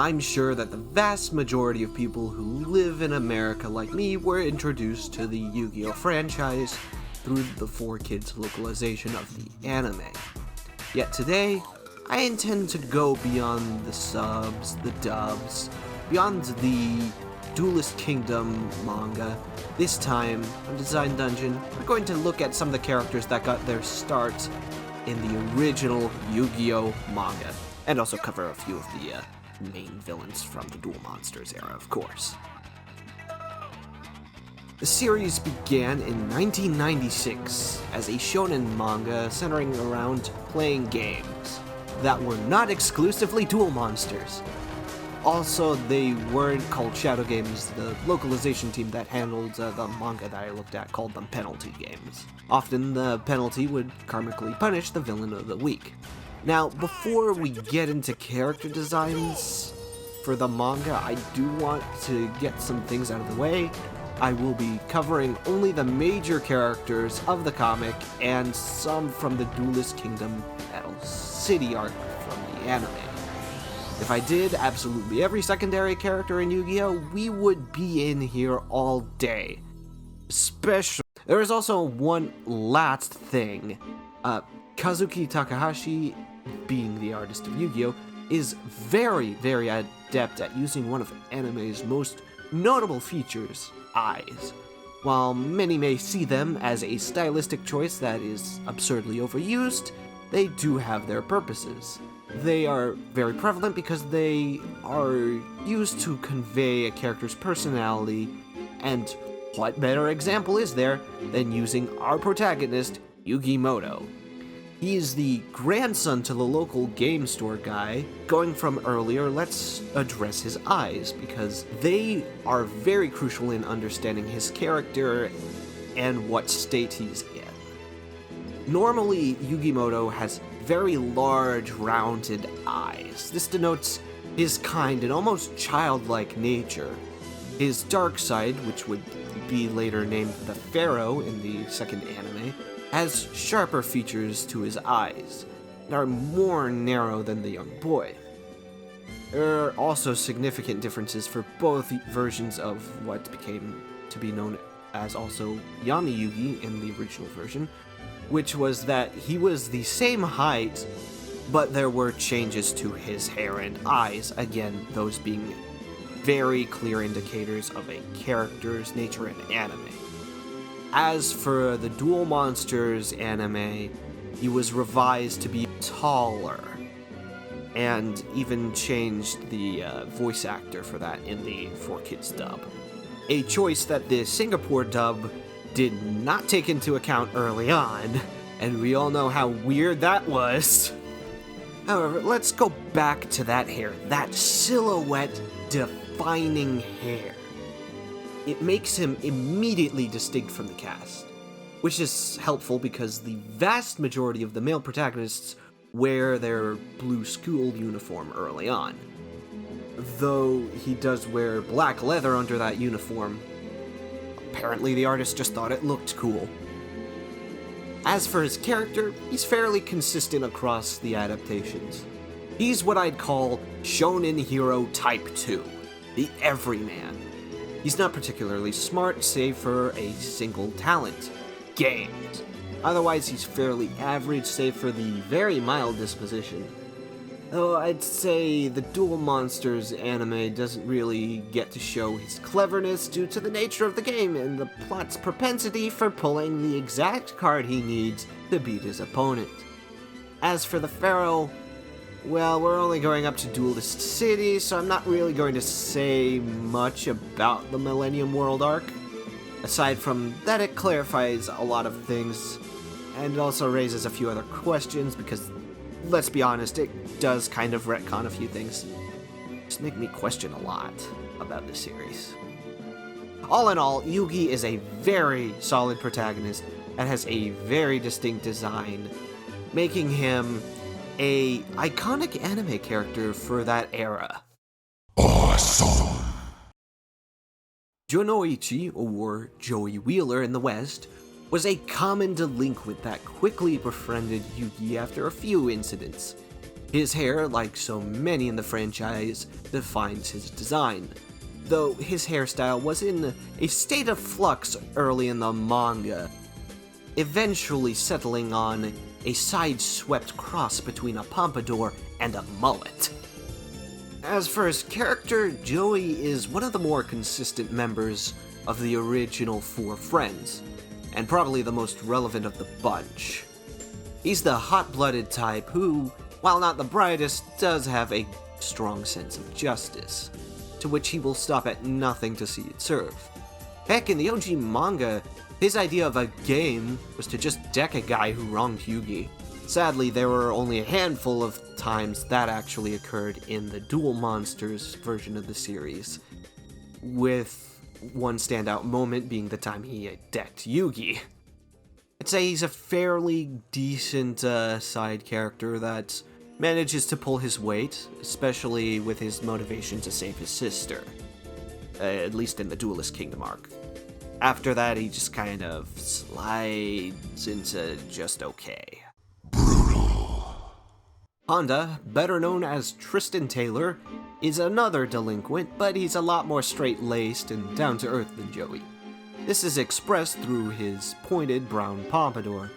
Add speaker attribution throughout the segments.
Speaker 1: I'm sure that the vast majority of people who live in America like me were introduced to the Yu-Gi-Oh! Franchise through the 4Kids localization of the anime. Yet today, I intend to go beyond the subs, the dubs, beyond the Duelist Kingdom manga. This time, on Design Dungeon, we're going to look at some of the characters that got their start in the original Yu-Gi-Oh! Manga, and also cover a few of the main villains from the Duel Monsters era, of course. The series began in 1996 as a shonen manga centering around playing games that were not exclusively Duel Monsters. Also, they weren't called Shadow Games. The localization team that handled the manga that I looked at called them penalty games. Often, the penalty would karmically punish the villain of the week. Now, before we get into character designs for the manga, I do want to get some things out of the way. I will be covering only the major characters of the comic and some from the Duelist Kingdom Battle City arc from the anime. If I did absolutely every secondary character in Yu-Gi-Oh!, we would be in here all day. There is also one last thing. Kazuki Takahashi, being the artist of Yu-Gi-Oh!, is very, very adept at using one of anime's most notable features, eyes. While many may see them as a stylistic choice that is absurdly overused, they do have their purposes. They are very prevalent because they are used to convey a character's personality, and what better example is there than using our protagonist, Yugi Moto? He is the grandson to the local game store guy. Going from earlier, let's address his eyes, because they are very crucial in understanding his character and what state he's in. Normally, Yugi Moto has very large, rounded eyes. This denotes his kind and almost childlike nature. His dark side, which would be later named the Pharaoh in the second anime, has sharper features to his eyes, and are more narrow than the young boy. There are also significant differences for both versions of what became to be known as also Yami Yugi in the original version, which was that he was the same height, but there were changes to his hair and eyes, again, those being very clear indicators of a character's nature in anime. As for the Duel Monsters anime, he was revised to be taller, and even changed the voice actor for that in the 4Kids dub. A choice that the Singapore dub did not take into account early on, and we all know how weird that was. However, let's go back to that hair, that silhouette defining hair. It makes him immediately distinct from the cast, which is helpful because the vast majority of the male protagonists wear their blue school uniform early on. Though he does wear black leather under that uniform. Apparently the artist just thought it looked cool. As for his character, he's fairly consistent across the adaptations. He's what I'd call Shonen Hero Type 2, the everyman. He's not particularly smart, save for a single talent, games. Otherwise, he's fairly average, save for the very mild disposition. Though I'd say the Duel Monsters anime doesn't really get to show his cleverness due to the nature of the game and the plot's propensity for pulling the exact card he needs to beat his opponent. As for the Pharaoh, well, we're only going up to Duelist City, so I'm not really going to say much about the Millennium World arc. Aside from that, it clarifies a lot of things, and it also raises a few other questions, because, let's be honest, it does kind of retcon a few things. Just make me question a lot about this series. All in all, Yugi is a very solid protagonist and has a very distinct design, making him a iconic anime character for that era.
Speaker 2: Awesome!
Speaker 1: Jonoichi, or Joey Wheeler in the West, was a common delinquent that quickly befriended Yugi after a few incidents. His hair, like so many in the franchise, defines his design, though his hairstyle was in a state of flux early in the manga, eventually settling on a side-swept cross between a pompadour and a mullet. As for his character, Joey is one of the more consistent members of the original four friends, and probably the most relevant of the bunch. He's the hot-blooded type who, while not the brightest, does have a strong sense of justice, to which he will stop at nothing to see it serve. Heck, in the OG manga, his idea of a game was to just deck a guy who wronged Yugi. Sadly, there were only a handful of times that actually occurred in the Duel Monsters version of the series, with one standout moment being the time he decked Yugi. I'd say he's a fairly decent side character that manages to pull his weight, especially with his motivation to save his sister, at least in the Duelist Kingdom arc. After that, he just kind of slides into just okay. Honda, better known as Tristan Taylor, is another delinquent, but he's a lot more straight-laced and down-to-earth than Joey. This is expressed through his pointed brown pompadour.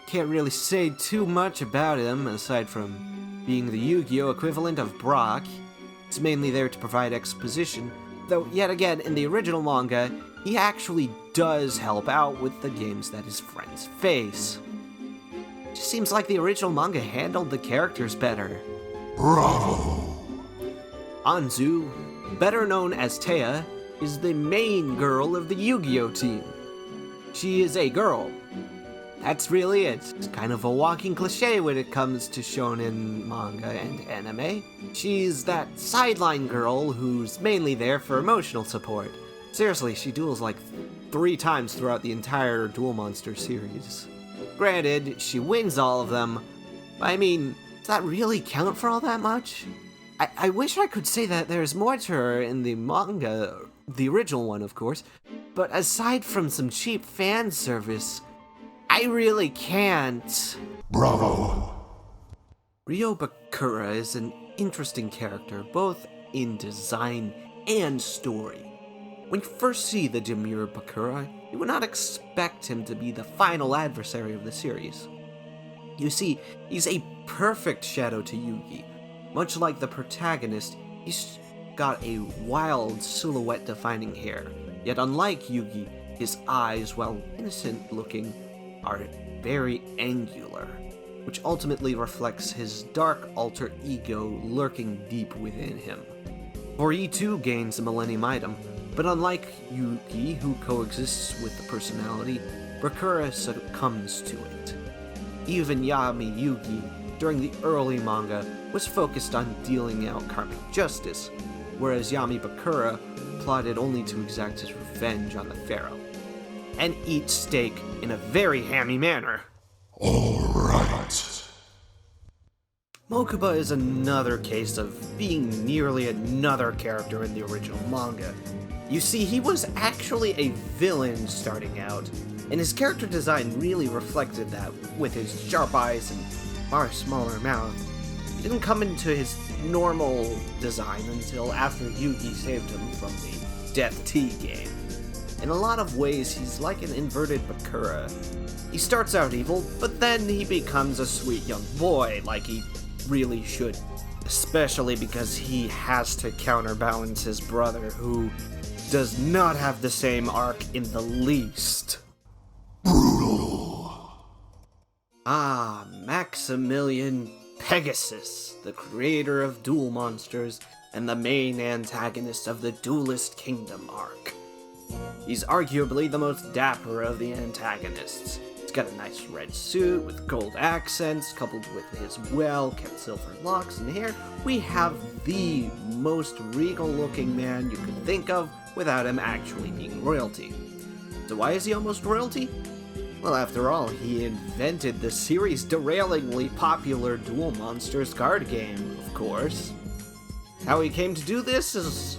Speaker 1: Can't really say too much about him, aside from being the Yu-Gi-Oh! Equivalent of Brock. It's mainly there to provide exposition, though yet again, in the original manga, he actually does help out with the games that his friends face. Just seems like the original manga handled the characters better.
Speaker 2: Bravo!
Speaker 1: Anzu, better known as Taya, is the main girl of the Yu-Gi-Oh! Team. She is a girl. That's really it. It's kind of a walking cliche when it comes to shonen manga and anime. She's that sideline girl who's mainly there for emotional support. Seriously, she duels like 3 times throughout the entire Duel Monster series. Granted, she wins all of them, but I mean, does that really count for all that much? I wish I could say that there's more to her in the manga, the original one of course, but aside from some cheap fan service, I really can't.
Speaker 2: Bravo!
Speaker 1: Ryo Bakura is an interesting character, both in design and story. When you first see the demure Bakura, you would not expect him to be the final adversary of the series. You see, he's a perfect shadow to Yugi. Much like the protagonist, he's got a wild silhouette-defining hair. Yet unlike Yugi, his eyes, while innocent-looking, are very angular, which ultimately reflects his dark alter ego lurking deep within him. For he too gains a Millennium item, but unlike Yugi, who coexists with the personality, Bakura succumbs to it. Even Yami Yugi, during the early manga, was focused on dealing out karmic justice, whereas Yami Bakura plotted only to exact his revenge on the pharaoh, and eat steak in a very hammy manner.
Speaker 2: Alright.
Speaker 1: Ohmokuba is another case of being nearly another character in the original manga. You see, he was actually a villain starting out, and his character design really reflected that, with his sharp eyes and far smaller mouth. He didn't come into his normal design until after Yugi saved him from the Death Tea game. In a lot of ways, he's like an inverted Bakura. He starts out evil, but then he becomes a sweet young boy, like he really should. Especially because he has to counterbalance his brother, who does not have the same arc in the least.
Speaker 2: Brutal.
Speaker 1: Maximilian Pegasus, the creator of Duel Monsters and the main antagonist of the Duelist Kingdom arc. He's arguably the most dapper of the antagonists. He's got a nice red suit with gold accents, coupled with his well-kept silver locks and hair. We have the most regal-looking man you could think of without him actually being royalty. So why is he almost royalty? Well, after all, he invented the series' derailingly popular Duel Monsters card game, of course. How he came to do this is,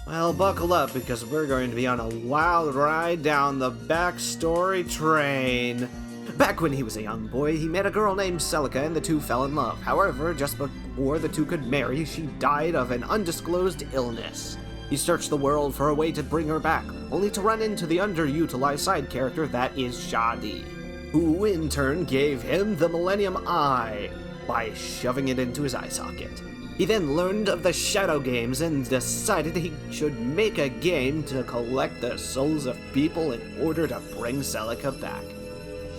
Speaker 1: well, buckle up, because we're going to be on a wild ride down the backstory train. Back when he was a young boy, he met a girl named Celica and the two fell in love. However, just before the two could marry, she died of an undisclosed illness. He searched the world for a way to bring her back, only to run into the underutilized side character that is Shadi, who in turn gave him the Millennium Eye by shoving it into his eye socket. He then learned of the Shadow Games and decided he should make a game to collect the souls of people in order to bring Celica back.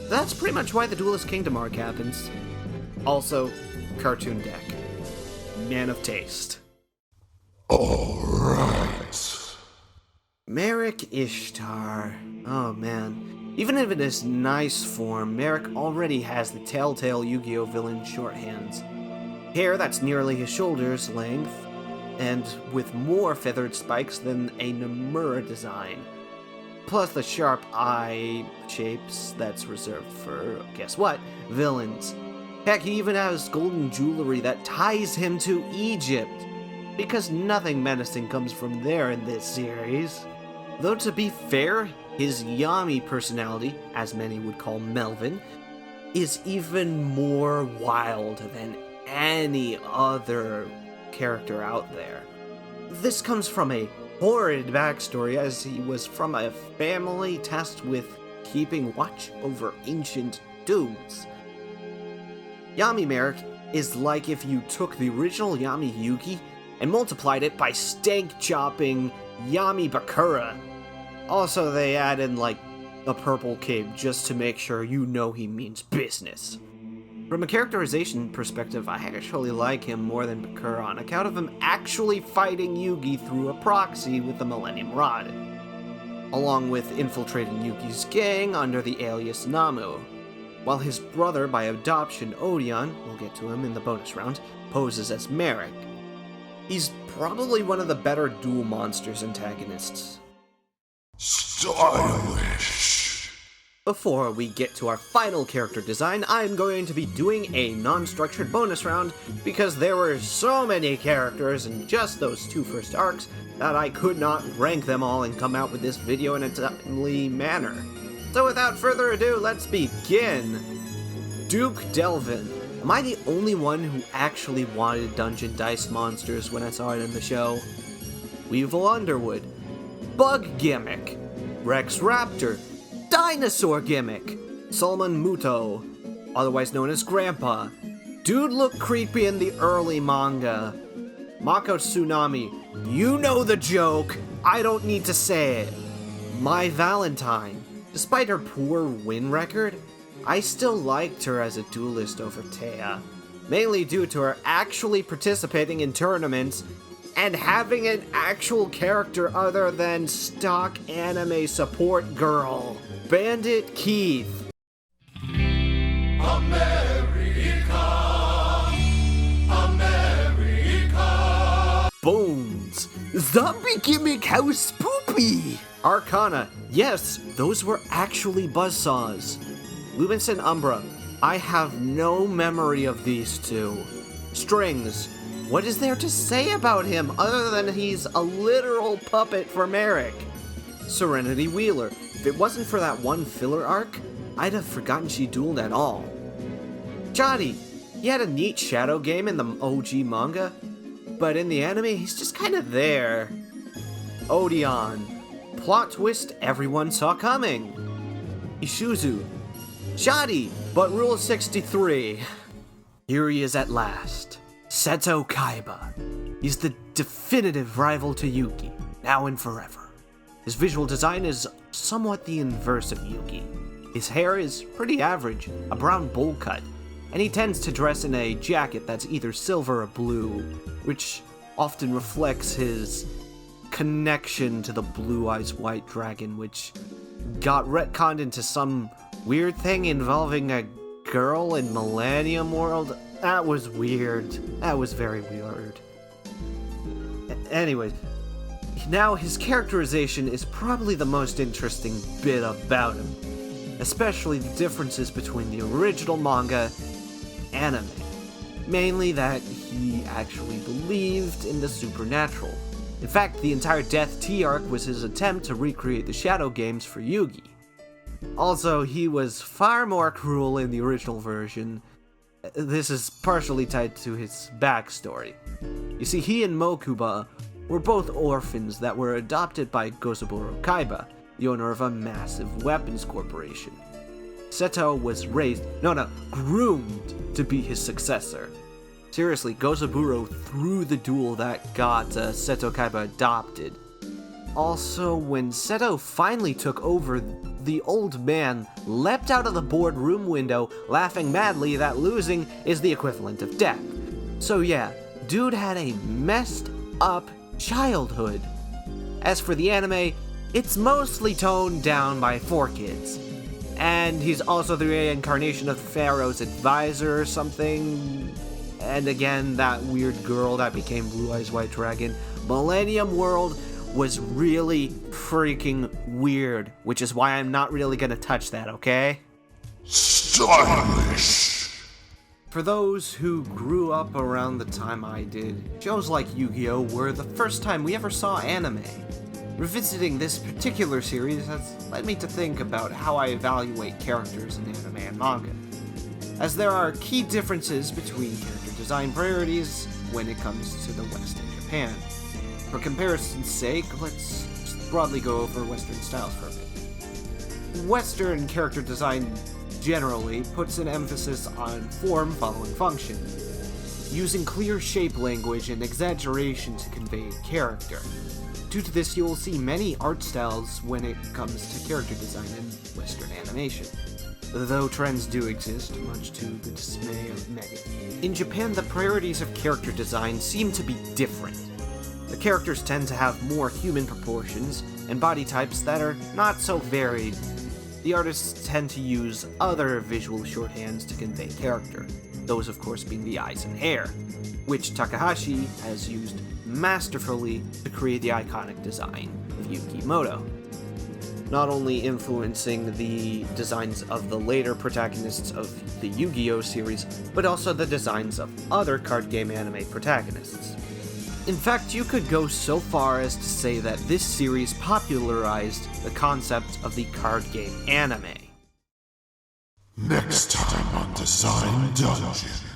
Speaker 1: That's pretty much why the Duelist Kingdom arc happens. Also, cartoon deck. Man of taste.
Speaker 2: Alright.
Speaker 1: Merrick Ishtar. Oh man. Even if it is nice form, Merrick already has the telltale Yu-Gi-Oh! Villain shorthands. Hair that's nearly his shoulder's length, and with more feathered spikes than a Nomura design. Plus the sharp eye shapes that's reserved for, guess what, villains. Heck, he even has golden jewelry that ties him to Egypt, because nothing menacing comes from there in this series. Though to be fair, his Yami personality, as many would call Melvin, is even more wild than any other character out there. This comes from a horrid backstory, as he was from a family tasked with keeping watch over ancient tombs. Yami Merrick is like if you took the original Yami Yugi and multiplied it by stank chopping Yami Bakura. Also, they add in like a purple cape just to make sure you know he means business. From a characterization perspective, I actually like him more than Bakura on account of him actually fighting Yugi through a proxy with the Millennium Rod, along with infiltrating Yugi's gang under the alias Namu, while his brother by adoption, Odeon, we'll get to him in the bonus round, poses as Merrick. He's probably one of the better Duel Monsters antagonists.
Speaker 2: Stylish.
Speaker 1: Before we get to our final character design, I'm going to be doing a non-structured bonus round because there were so many characters in just those two first arcs that I could not rank them all and come out with this video in a timely manner. So without further ado, let's begin! Duke Delvin. Am I the only one who actually wanted Dungeon Dice monsters when I saw it in the show? Weevil Underwood. Bug Gimmick. Rex Raptor. Dinosaur Gimmick. Solomon Muto, otherwise known as Grandpa. Dude looked creepy in the early manga. Mako Tsunami. You know the joke. I don't need to say it. My Valentine. Despite her poor win record, I still liked her as a duelist over Taya, mainly due to her actually participating in tournaments and having an actual character other than stock anime support girl, Bandit Keith. America. Bones. Zombie Gimmick House Poopy. Arcana. Yes, those were actually buzzsaws. Lubins and Umbra. I have no memory of these two. Strings. What is there to say about him other than he's a literal puppet for Merrick? Serenity Wheeler. If it wasn't for that one filler arc, I'd have forgotten she dueled at all. Johnny. He had a neat shadow game in the OG manga, but in the anime, he's just kind of there. Odeon. Plot twist everyone saw coming. Ishizu. Shoddy, but Rule 63. Here he is at last. Seto Kaiba. He's the definitive rival to Yugi, now and forever. His visual design is somewhat the inverse of Yugi. His hair is pretty average, a brown bowl cut, and he tends to dress in a jacket that's either silver or blue, which often reflects his connection to the Blue Eyes White Dragon, which got retconned into some weird thing involving a girl in Millennium World. That was weird. That was very weird. Anyways, now his characterization is probably the most interesting bit about him, especially the differences between the original manga and anime. Mainly that he actually believed in the supernatural. In fact, the entire Death Tea arc was his attempt to recreate the Shadow Games for Yugi. Also, he was far more cruel in the original version. This is partially tied to his backstory. You see, he and Ohmokuba were both orphans that were adopted by Gozaburo Kaiba, the owner of a massive weapons corporation. Seto was groomed to be his successor. Seriously, Gozaburo threw the duel that got Seto Kaiba adopted. Also, when Seto finally took over, the old man leapt out of the boardroom window, laughing madly that losing is the equivalent of death. So yeah, dude had a messed up childhood. As for the anime, it's mostly toned down by 4Kids. And he's also the reincarnation of Pharaoh's advisor or something. And again, that weird girl that became Blue Eyes White Dragon. Millennium World was really freaking weird, which is why I'm not really gonna touch that, okay?
Speaker 2: Stylish!
Speaker 1: For those who grew up around the time I did, shows like Yu-Gi-Oh! Were the first time we ever saw anime. Revisiting this particular series has led me to think about how I evaluate characters in anime and manga, as there are key differences between character design priorities when it comes to the West and Japan. For comparison's sake, let's just broadly go over Western styles for a bit. Western character design generally puts an emphasis on form following function, using clear shape language and exaggeration to convey character. Due to this, you will see many art styles when it comes to character design in Western animation, though trends do exist, much to the dismay of many. In Japan, the priorities of character design seem to be different. The characters tend to have more human proportions and body types that are not so varied. The artists tend to use other visual shorthands to convey character, those of course being the eyes and hair, which Takahashi has used masterfully to create the iconic design of Yukimoto, not only influencing the designs of the later protagonists of the Yu-Gi-Oh! Series, but also the designs of other card game anime protagonists. In fact, you could go so far as to say that this series popularized the concept of the card game anime.
Speaker 2: Next time on Design Dungeon.